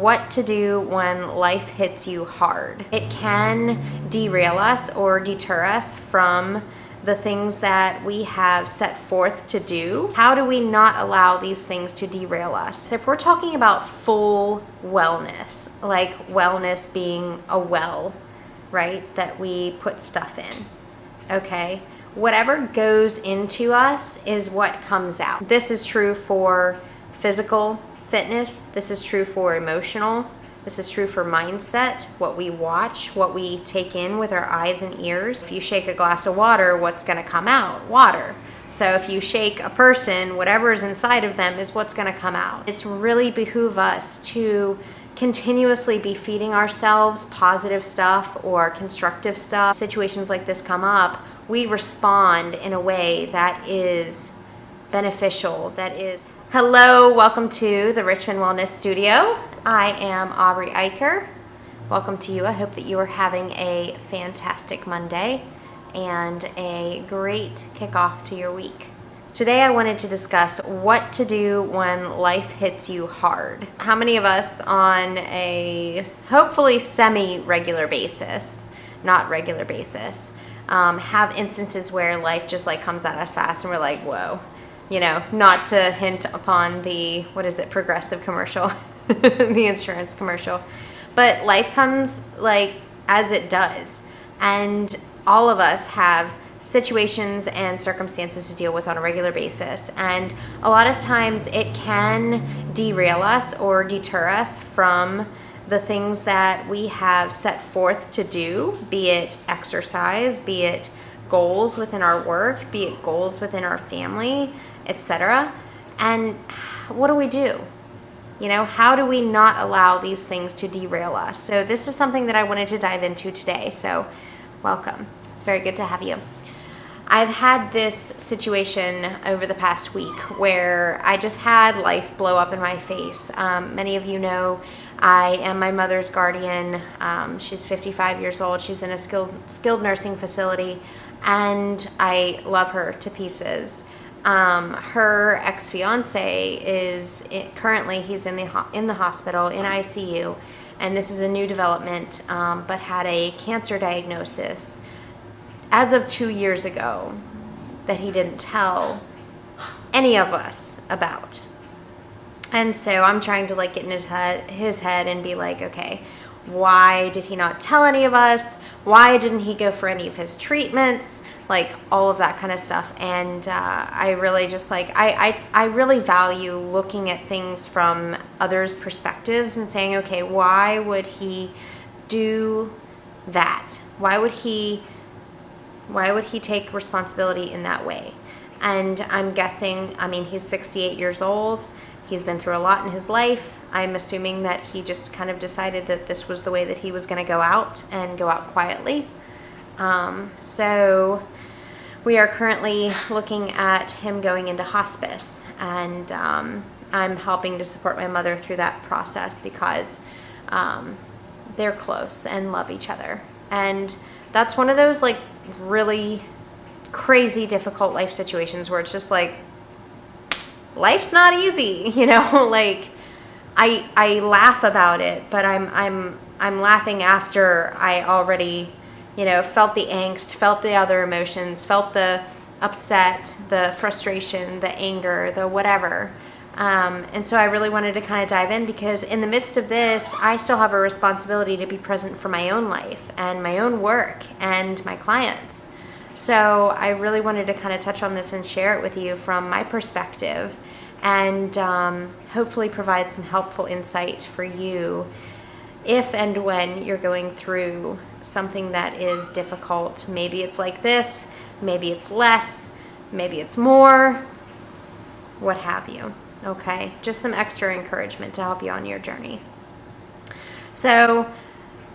what to do when life hits you hard. It can derail us or deter us from the things that we have set forth to do. How do we not allow these things to derail us? If we're talking about full wellness, like wellness being a well, right, that we put stuff in, okay? Whatever goes into us is what comes out. This is true for physical fitness. This is true for emotional. This is true for mindset, what we watch, what we take in with our eyes and ears. If you shake a glass of water, what's going to come out? Water. So if you shake a person, whatever is inside of them is what's going to come out. It's really behoove us to continuously be feeding ourselves positive stuff or constructive stuff. Situations like this come up, we respond in a way that is beneficial, that is... Hello, welcome to the Richmond Wellness Studio. I am Aubrey Eicher. Welcome to you. I hope that you are having a fantastic Monday and a great kickoff to your week. Today I wanted to discuss what to do when life hits you hard. How many of us on a hopefully semi-regular basis, not regular basis, have instances where life just like comes at us fast and we're like, whoa. You know, not to hint upon the, Progressive commercial, the insurance commercial. But life comes like as it does. And all of us have situations and circumstances to deal with on a regular basis. And a lot of times it can derail us or deter us from the things that we have set forth to do, be it exercise, be it goals within our work, be it goals within our family, etc. And what do? You know, how do we not allow these things to derail us? So this is something that I wanted to dive into today. So welcome. It's very good to have you. I've had this situation over the past week where I just had life blow up in my face. Many of you know I am my mother's guardian. She's 55 years old. She's in a skilled nursing facility, and I love her to pieces. Her ex-fiance is currently he's in the hospital in ICU, and this is a new development, but had a cancer diagnosis as of 2 years ago that he didn't tell any of us about. And so I'm trying to like get in his head and be like, okay, why did he not tell any of us? Why didn't he go for any of his treatments? Like all of that kind of stuff. And I really just like, I really value looking at things from others' perspectives and saying, okay, why would he do that? Why would he take responsibility in that way? And I'm guessing, I mean, he's 68 years old. He's been through a lot in his life. I'm assuming that he just kind of decided that this was the way that he was going to go out and go out quietly. So we are currently looking at him going into hospice, and I'm helping to support my mother through that process because they're close and love each other. And that's one of those like really crazy, difficult life situations where it's just like, life's not easy, you know, like I laugh about it, but I'm laughing after I already, you know, felt the angst, felt the other emotions, felt the upset, the frustration, the anger, the whatever. And so I really wanted to kind of dive in because in the midst of this, I still have a responsibility to be present for my own life and my own work and my clients. So I really wanted to kind of touch on this and share it with you from my perspective and hopefully provide some helpful insight for you if and when you're going through something that is difficult. Maybe it's like this, maybe it's less, maybe it's more, what have you. Okay, just some extra encouragement to help you on your journey. So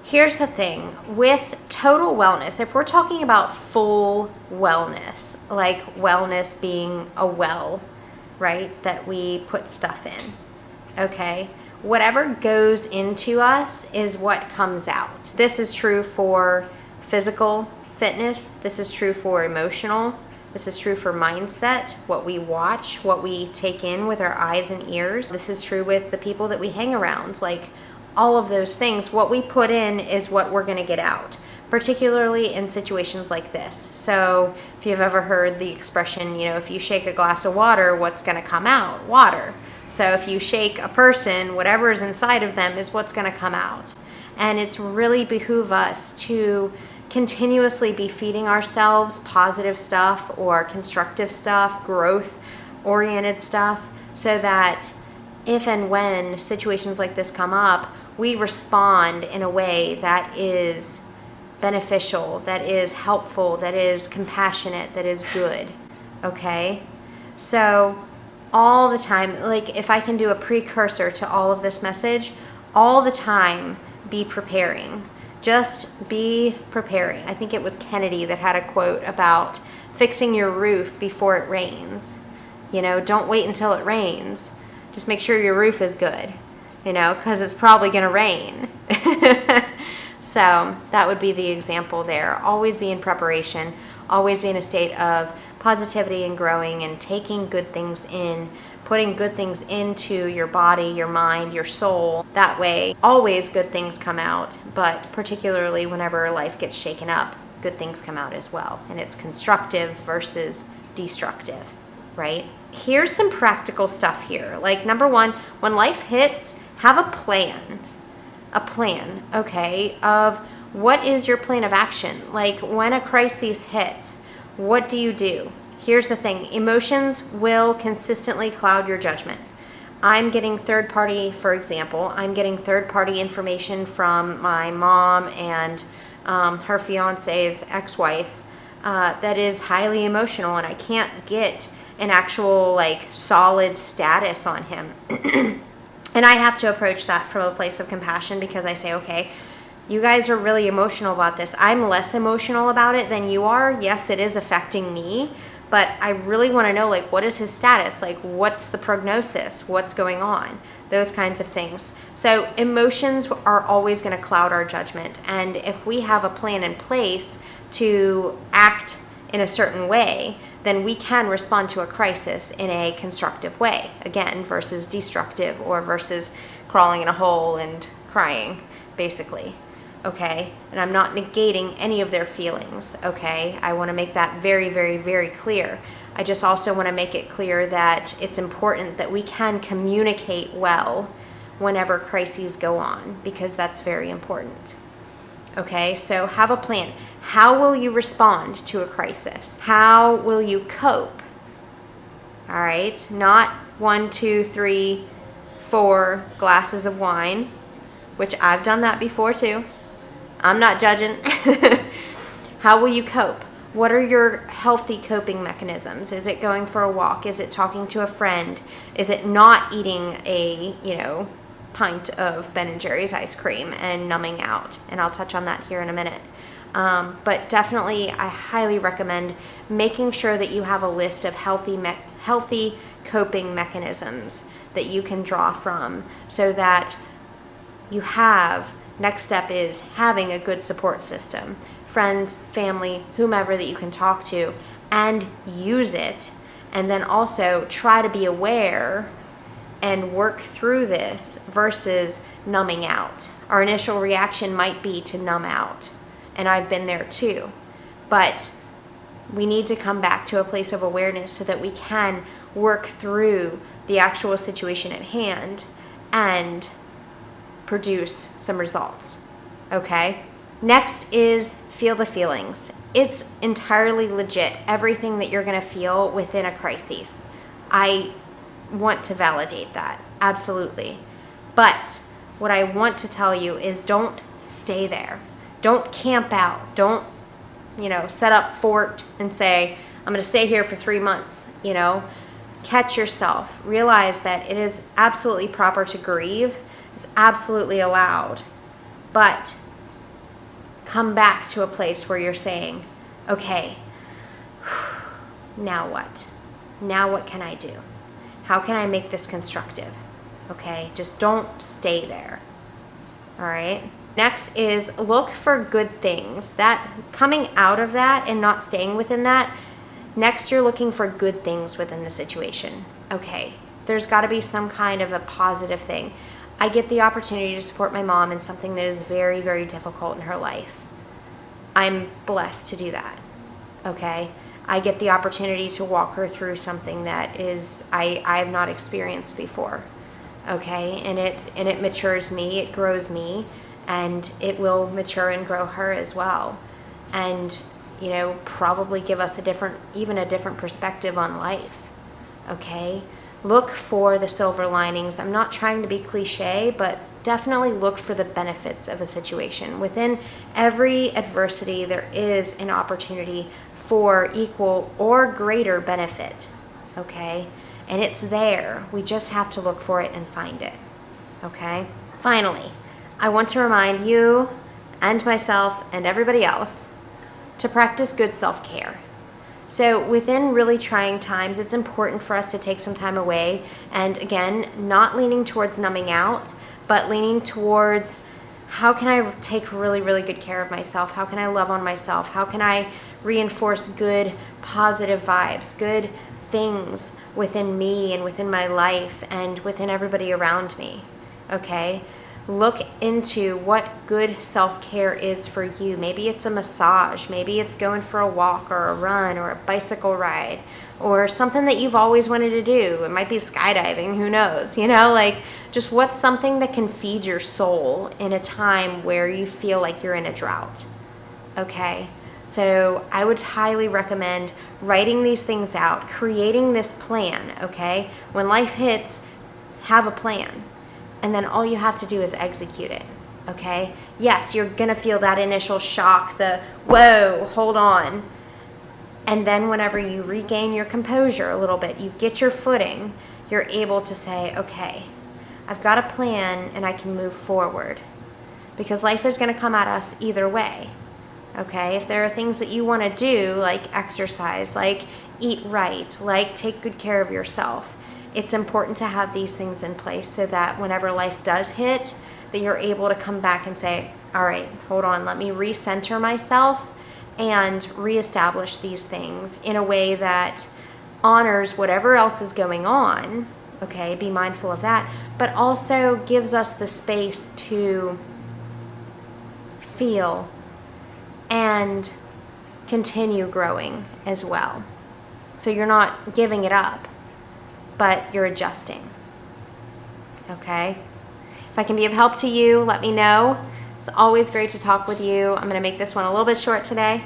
here's the thing, with total wellness, if we're talking about full wellness, like wellness being a well, right, that we put stuff in, okay, whatever goes into us is what comes out. This is true for physical fitness. This is true for emotional. This is true for mindset, what we watch, what we take in with our eyes and ears. This is true with the people that we hang around, like all of those things, what we put in is what we're going to get out, particularly in situations like this. So if you've ever heard the expression, if you shake a glass of water, what's going to come out? Water. So if you shake a person, whatever is inside of them is what's going to come out. And it's really behoove us to continuously be feeding ourselves positive stuff or constructive stuff, growth-oriented stuff, so that if and when situations like this come up, we respond in a way that is beneficial, that is helpful, that is compassionate, that is good, okay? So all the time, like if I can do a precursor to all of this message, all the time be preparing. Just be preparing. I think it was Kennedy that had a quote about fixing your roof before it rains. Don't wait until it rains. Just make sure your roof is good, because it's probably going to rain. So that would be the example there. Always be in preparation. Always be in a state of positivity and growing and taking good things in, putting good things into your body, your mind, your soul. That way, always good things come out, but particularly whenever life gets shaken up, good things come out as well. And it's constructive versus destructive, right? Here's some practical stuff here. Like number one, when life hits, have a plan. A plan, okay, of what is your plan of action? Like when a crisis hits, what do you do? Here's the thing, emotions will consistently cloud your judgment. I'm getting for example, I'm getting third-party information from my mom and her fiance's ex-wife that is highly emotional, and I can't get an actual solid status on him. And I have to approach that from a place of compassion, because I say, okay, you guys are really emotional about this. I'm less emotional about it than you are. Yes, it is affecting me, but I really want to know, what is his status? What's the prognosis? What's going on? Those kinds of things. So emotions are always going to cloud our judgment. And if we have a plan in place to act in a certain way, then we can respond to a crisis in a constructive way, again, versus destructive or versus crawling in a hole and crying, basically, okay? And I'm not negating any of their feelings, okay? I want to make that very, very, very clear. I just also want to make it clear that it's important that we can communicate well whenever crises go on, because that's very important. Okay, so have a plan. How will you respond to a crisis? How will you cope? All right, not 1, 2, 3, 4 glasses of wine, which I've done that before too. I'm not judging. How will you cope? What are your healthy coping mechanisms? Is it going for a walk? Is it talking to a friend? Is it not eating a, pint of Ben & Jerry's ice cream and numbing out? And I'll touch on that here in a minute. But definitely, I highly recommend making sure that you have a list of healthy coping mechanisms that you can draw from, so that you have, next step is having a good support system, friends, family, whomever that you can talk to, and use it. And then also try to be aware and work through this versus numbing out. Our initial reaction might be to numb out, and I've been there too. But we need to come back to a place of awareness so that we can work through the actual situation at hand and produce some results, okay? Next is feel the feelings. It's entirely legit, everything that you're gonna feel within a crisis. I want to validate that, absolutely. But what I want to tell you is don't stay there. Don't camp out. Don't, set up fort and say, I'm going to stay here for 3 months, Catch yourself. Realize that it is absolutely proper to grieve. It's absolutely allowed. But come back to a place where you're saying, okay, now what? Now what can I do? How can I make this constructive? Okay, just don't stay there. All right. Next is look for good things. That coming out of that and not staying within that, next you're looking for good things within the situation. Okay, there's got to be some kind of a positive thing. I get the opportunity to support my mom in something that is very, very difficult in her life. I'm blessed to do that, okay? I get the opportunity to walk her through something that is I have not experienced before, okay? And it matures me, it grows me, and it will mature and grow her as well. And, you know, probably give us even a different perspective on life, okay? Look for the silver linings. I'm not trying to be cliche, but definitely look for the benefits of a situation. Within every adversity, there is an opportunity for equal or greater benefit, okay? And it's there. We just have to look for it and find it, okay? Finally, I want to remind you and myself and everybody else to practice good self-care. So within really trying times, it's important for us to take some time away, and again, not leaning towards numbing out, but leaning towards how can I take really, really good care of myself? How can I love on myself? How can I reinforce good, positive vibes, good things within me and within my life and within everybody around me, okay? Look into what good self-care is for you. Maybe it's a massage. Maybe it's going for a walk or a run or a bicycle ride or something that you've always wanted to do. It might be skydiving, who knows, you know, like just what's something that can feed your soul in a time where you feel like you're in a drought, okay? So I would highly recommend writing these things out, creating this plan, okay? When life hits, have a plan. And then all you have to do is execute it, okay? Yes, you're gonna feel that initial shock, the whoa, hold on. And then whenever you regain your composure a little bit, you get your footing, you're able to say, okay, I've got a plan and I can move forward. Because life is gonna come at us either way, okay? If there are things that you wanna do, like exercise, like eat right, like take good care of yourself, it's important to have these things in place so that whenever life does hit, that you're able to come back and say, all right, hold on, let me recenter myself and reestablish these things in a way that honors whatever else is going on, okay, be mindful of that, but also gives us the space to feel and continue growing as well. So you're not giving it up, but you're adjusting, okay? If I can be of help to you, let me know. It's always great to talk with you. I'm gonna make this one a little bit short today.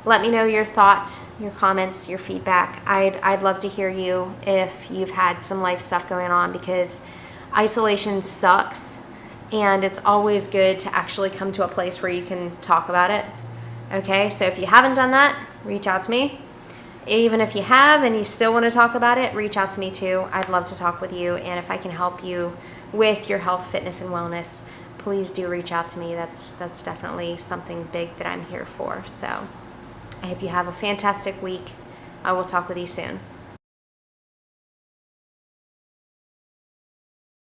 Let me know your thoughts, your comments, your feedback. I'd love to hear you if you've had some life stuff going on, because isolation sucks, and it's always good to actually come to a place where you can talk about it, okay? So if you haven't done that, reach out to me. Even if you have and you still want to talk about it, reach out to me too. I'd love to talk with you, and if I can help you with your health, fitness, and wellness, please do reach out to me. That's definitely something big that I'm here for. So I hope you have a fantastic week. I will talk with you soon.